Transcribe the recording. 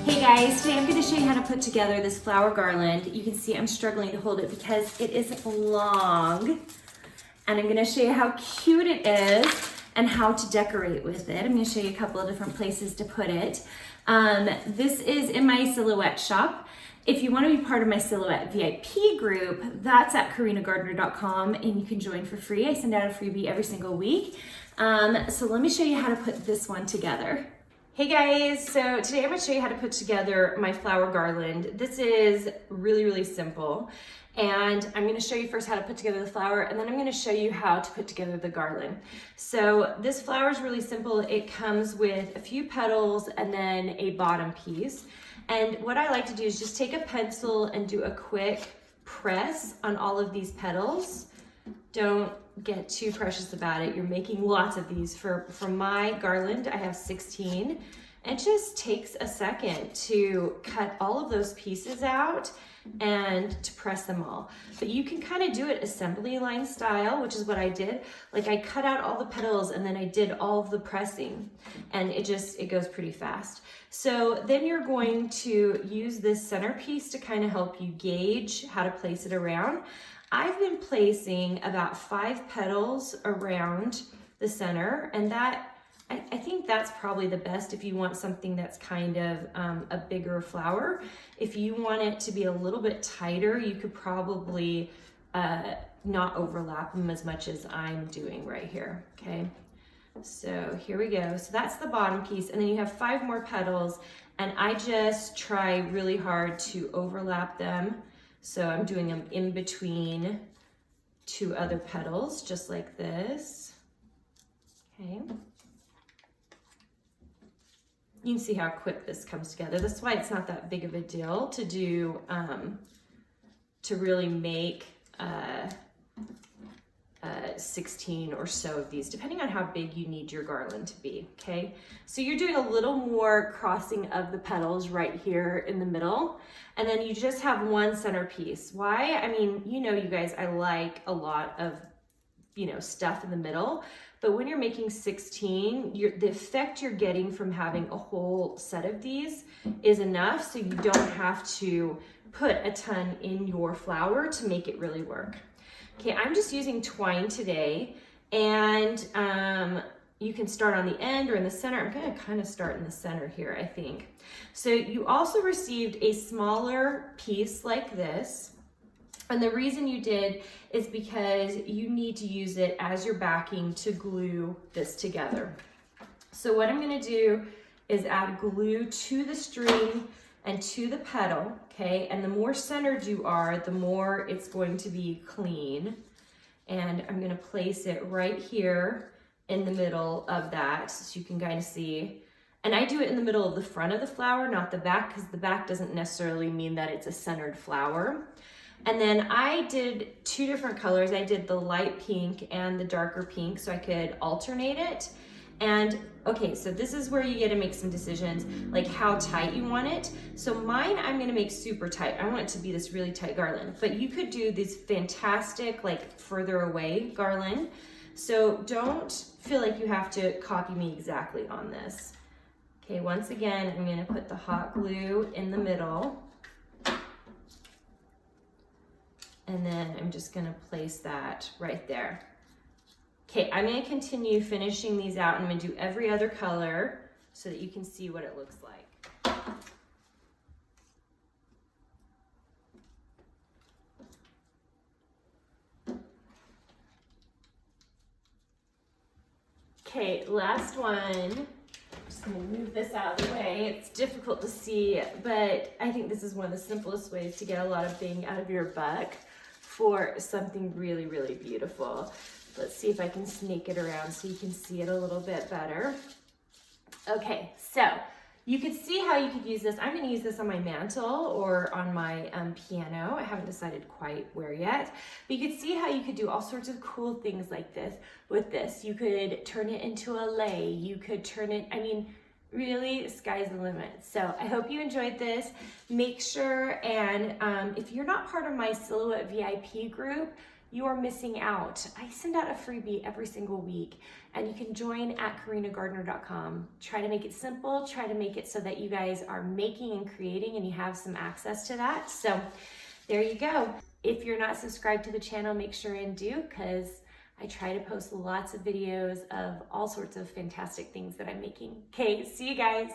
Hey guys, today I'm going to show you how to put together this flower garland. You can see I'm struggling to hold it because it is long. And I'm going to show you how cute it is and how to decorate with it. I'm going to show you a couple of different places to put it. This is in my silhouette shop. If you want to be part of my silhouette VIP group, that's at karinagardner.com and you can join for free. I send out a freebie every single week. So let me show you how to put this one together. Hey guys, so today I'm going to show you how to put together my flower garland. This is really, really simple. And I'm going to show you first how to put together the flower, and then I'm going to show you how to put together the garland. So this flower is really simple. It comes with a few petals and then a bottom piece. And what I like to do is just take a pencil and do a quick press on all of these petals. Don't get too precious about it. You're making lots of these. For my garland, I have 16. It just takes a second to cut all of those pieces out and to press them all. But you can kind of do it assembly line style, which is what I did. Like I cut out all the petals and then I did all of the pressing, and it goes pretty fast. So then you're going to use this centerpiece to kind of help you gauge how to place it around. I've been placing about 5 petals around the center, and I think that's probably the best if you want something that's kind of a bigger flower. If you want it to be a little bit tighter, you could probably not overlap them as much as I'm doing right here, okay? So here we go. So that's the bottom piece, and then you have 5 more petals, and I just try really hard to overlap them. So I'm doing them in between 2 other petals, just like this, okay? You can see how quick this comes together. That's why it's not that big of a deal to do, to really make 16 or so of these, depending on how big you need your garland to be, okay? So you're doing a little more crossing of the petals right here in the middle, and then you just have one centerpiece. Why? I mean, you guys, I like a lot of, stuff in the middle, but when you're making 16, the effect you're getting from having a whole set of these is enough, so you don't have to put a ton in your flower to make it really work. Okay, I'm just using twine today, and you can start on the end or in the center. I'm gonna kind of start in the center here, I think. So you also received a smaller piece like this. And the reason you did is because you need to use it as your backing to glue this together. So what I'm gonna do is add glue to the string and to the petal, okay? And the more centered you are, the more it's going to be clean. And I'm gonna place it right here in the middle of that so you can kind of see. And I do it in the middle of the front of the flower, not the back, because the back doesn't necessarily mean that it's a centered flower. And then I did 2 different colors. I did the light pink and the darker pink so I could alternate it. And okay, so this is where you get to make some decisions, like how tight you want it. So mine, I'm gonna make super tight. I want it to be this really tight garland, but you could do this fantastic, like further away garland. So don't feel like you have to copy me exactly on this. Okay, once again, I'm gonna put the hot glue in the middle. And then I'm just gonna place that right there. Okay, I'm gonna continue finishing these out, and I'm gonna do every other color so that you can see what it looks like. Okay, last one. I'm just gonna move this out of the way. It's difficult to see, but I think this is one of the simplest ways to get a lot of bang out of your buck for something really, really beautiful. Let's see if I can snake it around so you can see it a little bit better. Okay, so you could see how you could use this. I'm gonna use this on my mantle or on my piano. I haven't decided quite where yet. But you could see how you could do all sorts of cool things like this with this. You could turn it into a lei. You could turn it, really, sky's the limit. So I hope you enjoyed this. Make sure, and if you're not part of my Silhouette VIP group, you are missing out. I send out a freebie every single week, and you can join at karinagardner.com. Try to make it simple, try to make it so that you guys are making and creating and you have some access to that. So there you go. If you're not subscribed to the channel, make sure and do, because I try to post lots of videos of all sorts of fantastic things that I'm making. Okay, see you guys.